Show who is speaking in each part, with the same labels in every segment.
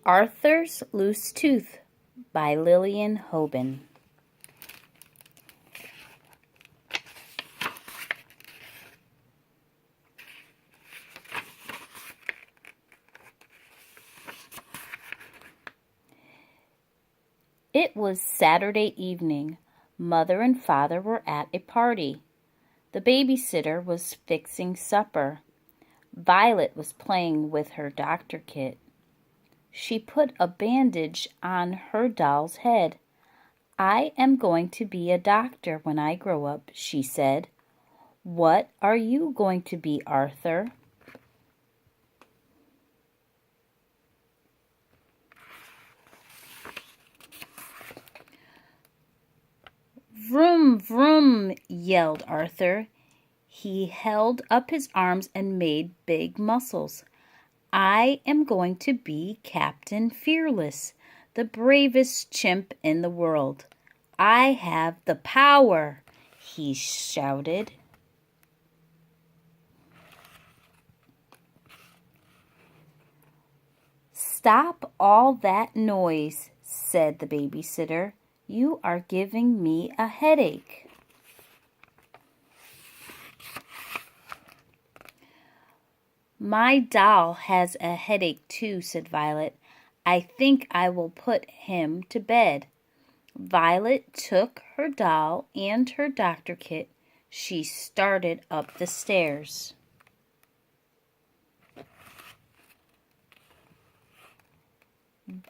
Speaker 1: Arthur's Loose Tooth by Lillian Hoban. It was Saturday evening. Mother and Father were at a party. The babysitter was fixing supper. Violet was playing with her doctor kit. She put a bandage on her doll's head. "I am going to be a doctor when I grow up," she said. "What are you going to be, Arthur?" "Vroom, vroom," yelled Arthur. He held up his arms and made big muscles. "I am going to be Captain Fearless, the bravest chimp in the world. I have the power," he shouted. "Stop all that noise," said the babysitter. "You are giving me a headache." "My doll has a headache too," said Violet. "I think I will put him to bed." Violet took her doll and her doctor kit. She started up the stairs.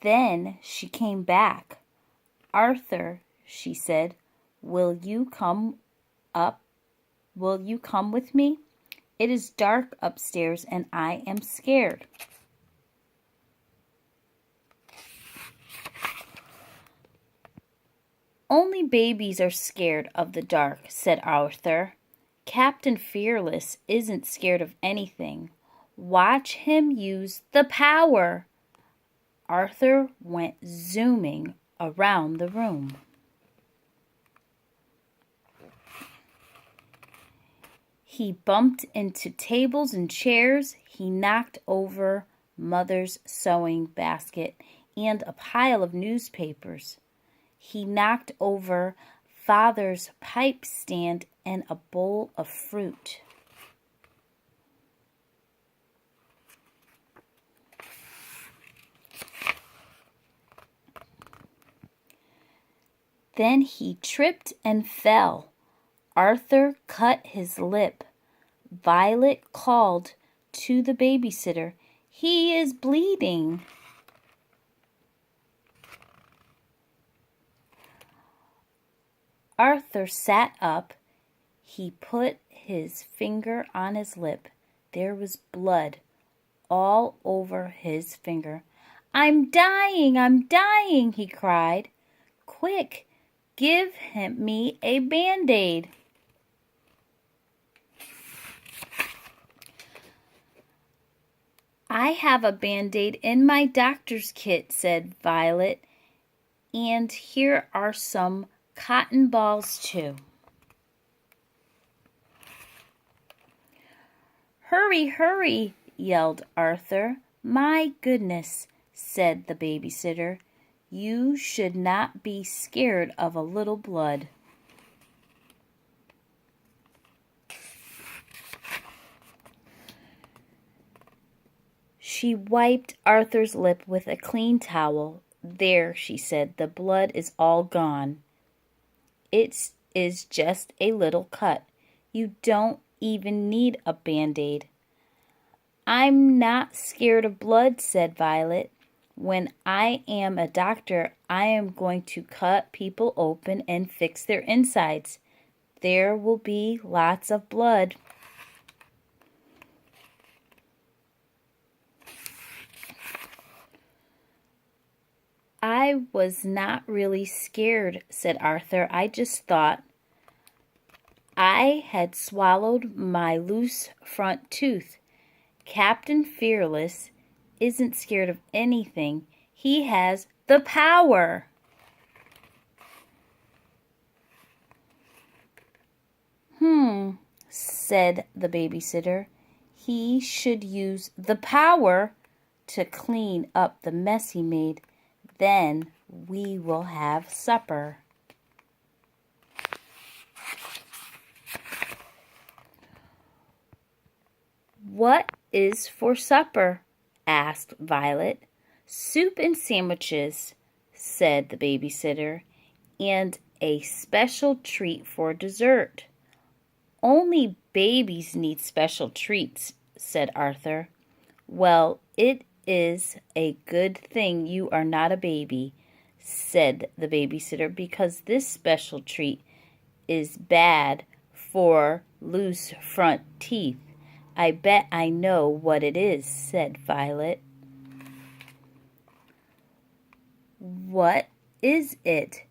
Speaker 1: Then she came back. "Arthur," she said, "will you come up? Will you come with me? It is dark upstairs and I am scared." "Only babies are scared of the dark," said Arthur. "Captain Fearless isn't scared of anything. Watch him use the power." Arthur went zooming around the room. He bumped into tables and chairs. He knocked over Mother's sewing basket and a pile of newspapers. He knocked over Father's pipe stand and a bowl of fruit. Then he tripped and fell. Arthur cut his lip. Violet called to the babysitter, "He is bleeding." Arthur sat up. He put his finger on his lip. There was blood all over his finger. I'm dying," he cried. "Quick, give me a Band-Aid." "I have a Band-Aid in my doctor's kit," said Violet, "and here are some cotton balls too." "Hurry, hurry," yelled Arthur. "My goodness," said the babysitter. "You should not be scared of a little blood." She wiped Arthur's lip with a clean towel. "There," she said, "the blood is all gone. It is just a little cut. You don't even need a Band-Aid." "I'm not scared of blood," said Violet. "When I am a doctor, I am going to cut people open and fix their insides. There will be lots of blood." "I was not really scared," said Arthur. "I just thought I had swallowed my loose front tooth. Captain Fearless isn't scared of anything. He has the power." Said the babysitter. "He should use the power to clean up the mess he made. Then we will have supper." "What is for supper?" asked Violet. "Soup and sandwiches," said the babysitter, "and a special treat for dessert." "Only babies need special treats," said Arthur. "Well, it is a good thing you are not a baby," said the babysitter, "because this special treat is bad for loose front teeth. I bet I know what it is," said Violet. "What is it?"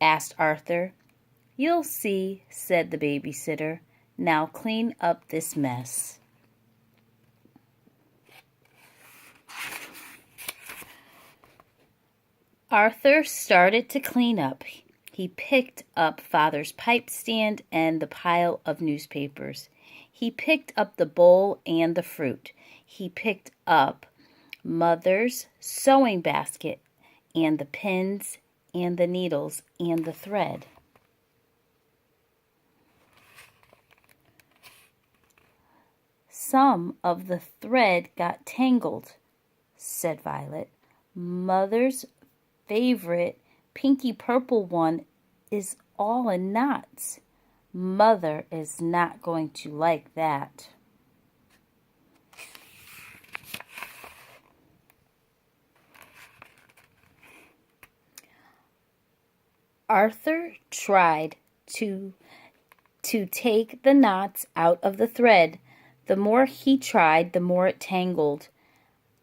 Speaker 1: asked Arthur. "You'll see," said the babysitter. "Now clean up this mess." Arthur started to clean up. He picked up Father's pipe stand and the pile of newspapers. He picked up the bowl and the fruit. He picked up Mother's sewing basket and the pins and the needles and the thread. "Some of the thread got tangled," said Violet. "Mother's favorite pinky purple one is all in knots. Mother is not going to like that." Arthur tried to take the knots out of the thread. The more he tried, the more it tangled.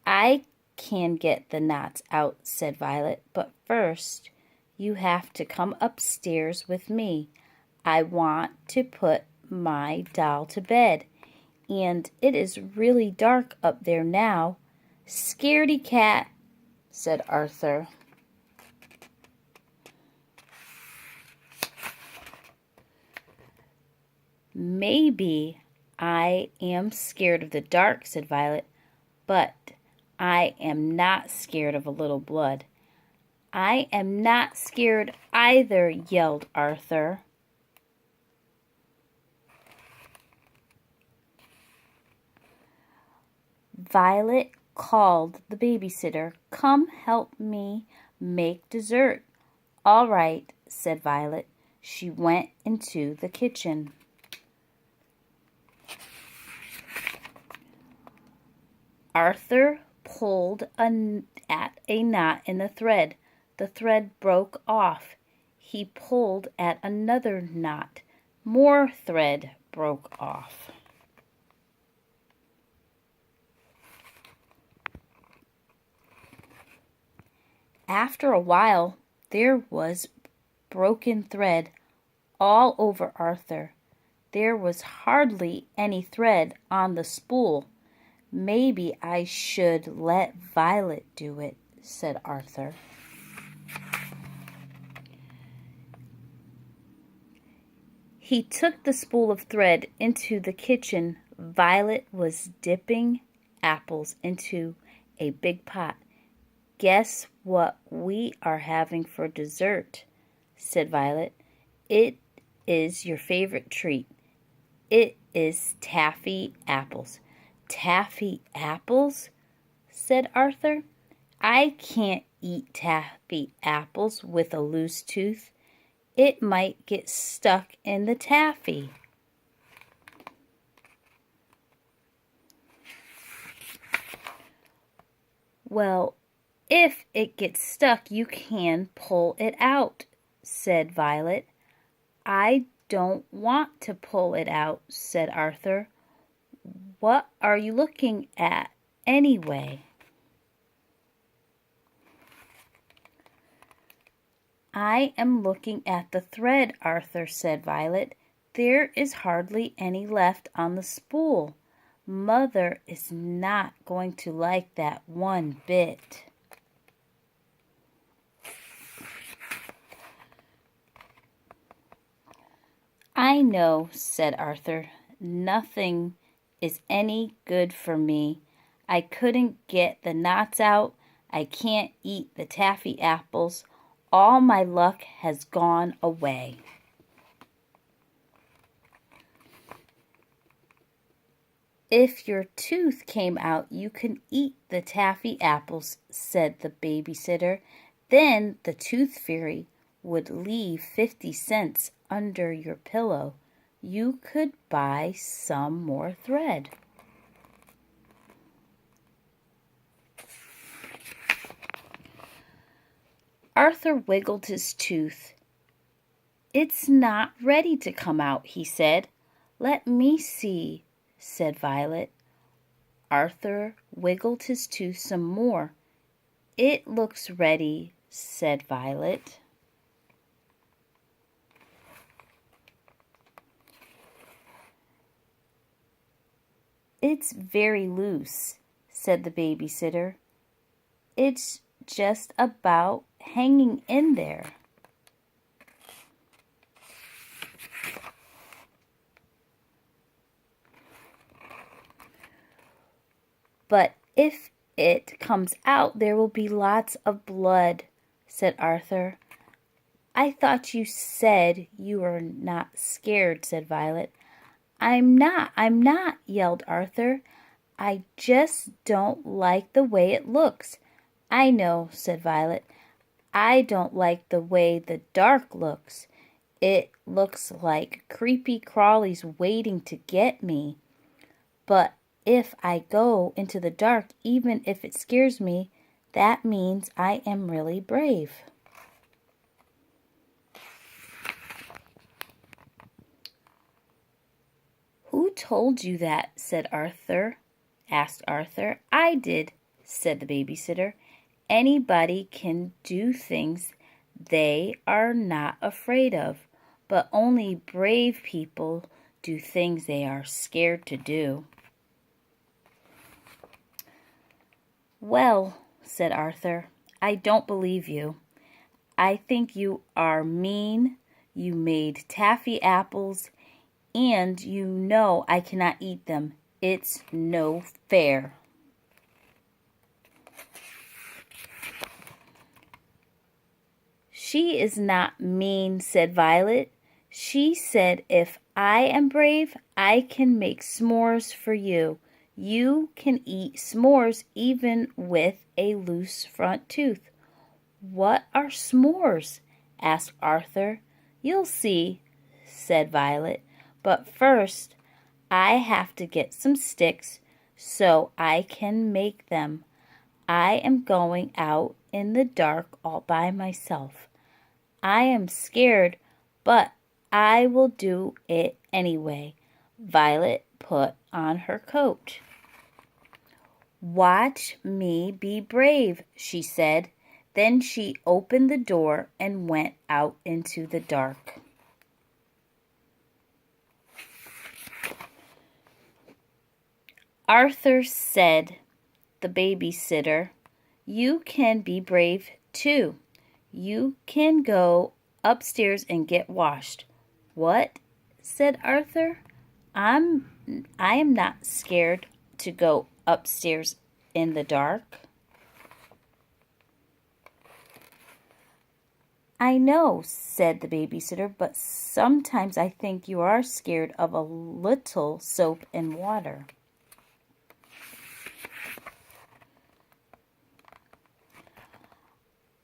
Speaker 1: "I can get the knots out," said Violet, "but first you have to come upstairs with me. I want to put my doll to bed, and it is really dark up there now." "Scaredy cat," said Arthur. "Maybe I am scared of the dark," said Violet, "but I am not scared of a little blood." "I am not scared either," yelled Arthur. Violet called the babysitter. "Come help me make dessert." "All right," said Violet. She went into the kitchen. Arthur pulled at a knot in the thread. The thread broke off. He pulled at another knot. More thread broke off. After a while, there was broken thread all over Arthur. There was hardly any thread on the spool. "Maybe I should let Violet do it," said Arthur. He took the spool of thread into the kitchen. Violet was dipping apples into a big pot. "Guess what we are having for dessert," said Violet. "It is your favorite treat. It is taffy apples." "Taffy apples?" said Arthur. "I can't eat taffy apples with a loose tooth. It might get stuck in the taffy." "Well, if it gets stuck, you can pull it out," said Violet. "I don't want to pull it out," said Arthur. "What are you looking at, anyway?" "I am looking at the thread, Arthur," said Violet. "There is hardly any left on the spool. Mother is not going to like that one bit." "I know," said Arthur. "Nothing is any good for me. I couldn't get the knots out. I can't eat the taffy apples. All my luck has gone away. If your tooth came out, you can eat the taffy apples, said the babysitter. Then the tooth fairy would leave 50 cents under your pillow. You could buy some more thread. Arthur wiggled his tooth. It's not ready to come out, he said. Let me see, said Violet. Arthur wiggled his tooth some more. It looks ready, said Violet. It's very loose, said the babysitter. It's just about hanging in there. But if it comes out, there will be lots of blood, said Arthur. I thought you said you were not scared, said Violet. I'm not, yelled Arthur. I just don't like the way it looks. I know, said Violet. I don't like the way the dark looks. It looks like creepy crawlies waiting to get me. But if I go into the dark, even if it scares me, that means I am really brave. Who told you that? asked Arthur. I did, said the babysitter. Anybody can do things they are not afraid of, but only brave people do things they are scared to do. Well, said Arthur, I don't believe you. I think you are mean. You made taffy apples, and you know I cannot eat them. It's no fair. She is not mean, said Violet. She said if I am brave, I can make s'mores for you. You can eat s'mores even with a loose front tooth. What are s'mores? asked Arthur. You'll see, said Violet. But first, I have to get some sticks so I can make them. I am going out in the dark all by myself. I am scared, but I will do it anyway. Violet put on her coat. Watch me be brave, she said. Then she opened the door and went out into the dark. Arthur said, the babysitter, you can be brave too. You can go upstairs and get washed. What? Said Arthur. I am not scared to go upstairs in the dark. I know, said the babysitter, but sometimes I think you are scared of a little soap and water.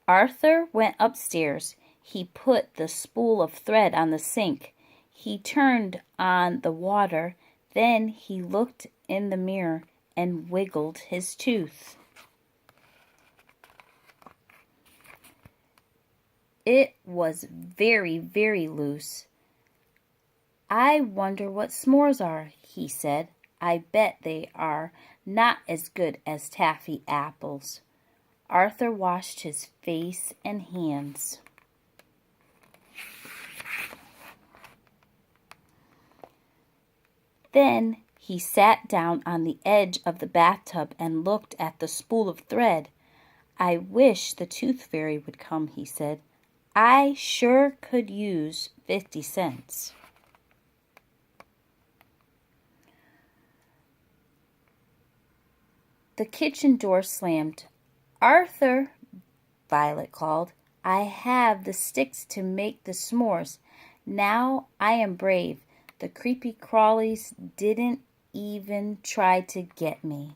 Speaker 1: Arthur went upstairs. He put the spool of thread on the sink. He turned on the water. Then he looked in the mirror and wiggled his tooth. It was very, very loose. I wonder what s'mores are, he said. I bet they are not as good as taffy apples. Arthur washed his face and hands. Then he sat down on the edge of the bathtub and looked at the spool of thread. I wish the tooth fairy would come, he said. I sure could use 50 cents. The kitchen door slammed. "Arthur," Violet called, "I have the sticks to make the s'mores. Now I am brave. The creepy crawlies didn't even try to get me."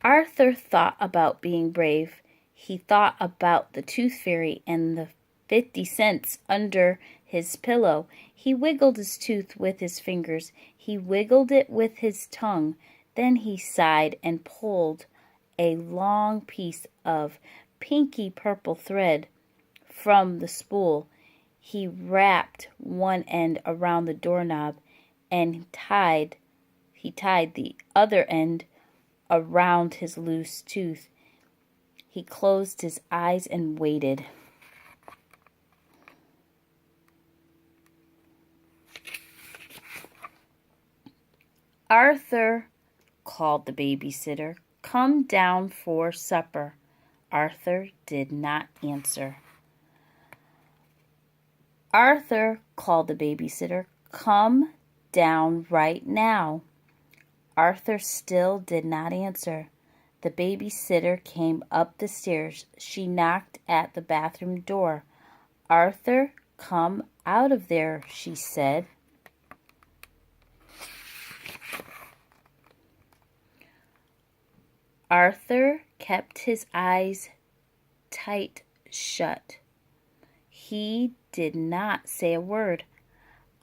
Speaker 1: Arthur thought about being brave. He thought about the tooth fairy and the 50 cents under his pillow. He wiggled his tooth with his fingers. He wiggled it with his tongue. Then he sighed and pulled a long piece of pinky purple thread from the spool. He wrapped one end around the doorknob and he tied the other end around his loose tooth. He closed his eyes and waited. "Arthur," called the babysitter, "come down for supper." Arthur did not answer. "Arthur," called the babysitter, "come down right now." Arthur still did not answer. The babysitter came up the stairs. She knocked at the bathroom door. "Arthur, come out of there," she said. Arthur kept his eyes tight shut. He did not say a word.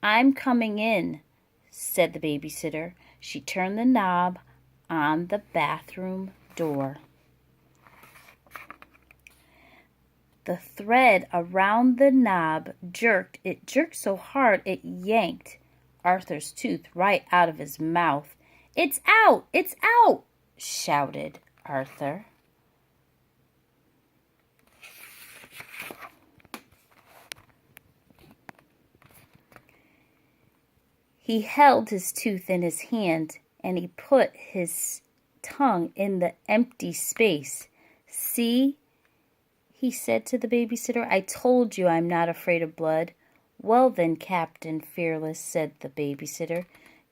Speaker 1: "I'm coming in," said the babysitter. She turned the knob on the bathroom door. The thread around the knob jerked. It jerked so hard it yanked Arthur's tooth right out of his mouth. "It's out! It's out!" shouted Arthur. He held his tooth in his hand and he put his tongue in the empty space. "See," he said to the babysitter, "I told you I'm not afraid of blood." "Well then, Captain Fearless," said the babysitter,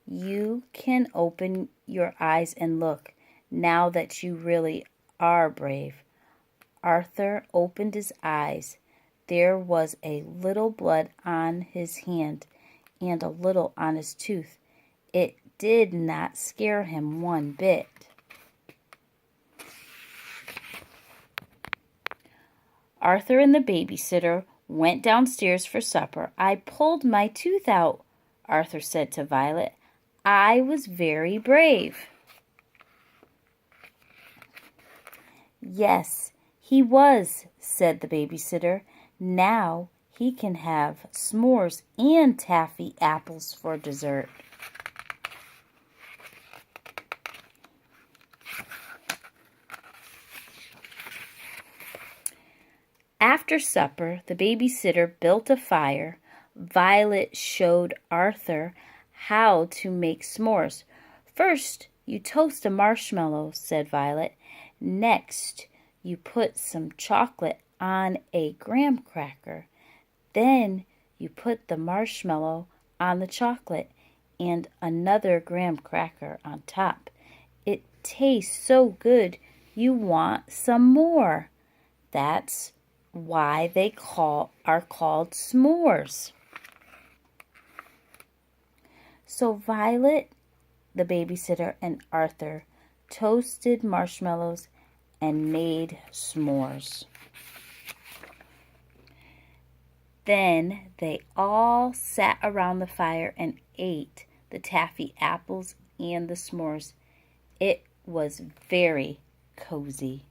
Speaker 1: "you can open your eyes and look, now that you really are brave." Arthur opened his eyes. There was a little blood on his hand and a little on his tooth. It did not scare him one bit. Arthur and the babysitter went downstairs for supper. "I pulled my tooth out," Arthur said to Violet. "I was very brave." "Yes, he was," said the babysitter. "Now he can have s'mores and taffy apples for dessert." After supper, the babysitter built a fire. Violet showed Arthur how to make s'mores. "First, you toast a marshmallow," said Violet. "Next, you put some chocolate on a graham cracker. Then you put the marshmallow on the chocolate and another graham cracker on top. It tastes so good you want some more. That's why they are called s'mores." So Violet, the babysitter, and Arthur toasted marshmallows and made s'mores. Then they all sat around the fire and ate the taffy apples and the s'mores. It was very cozy.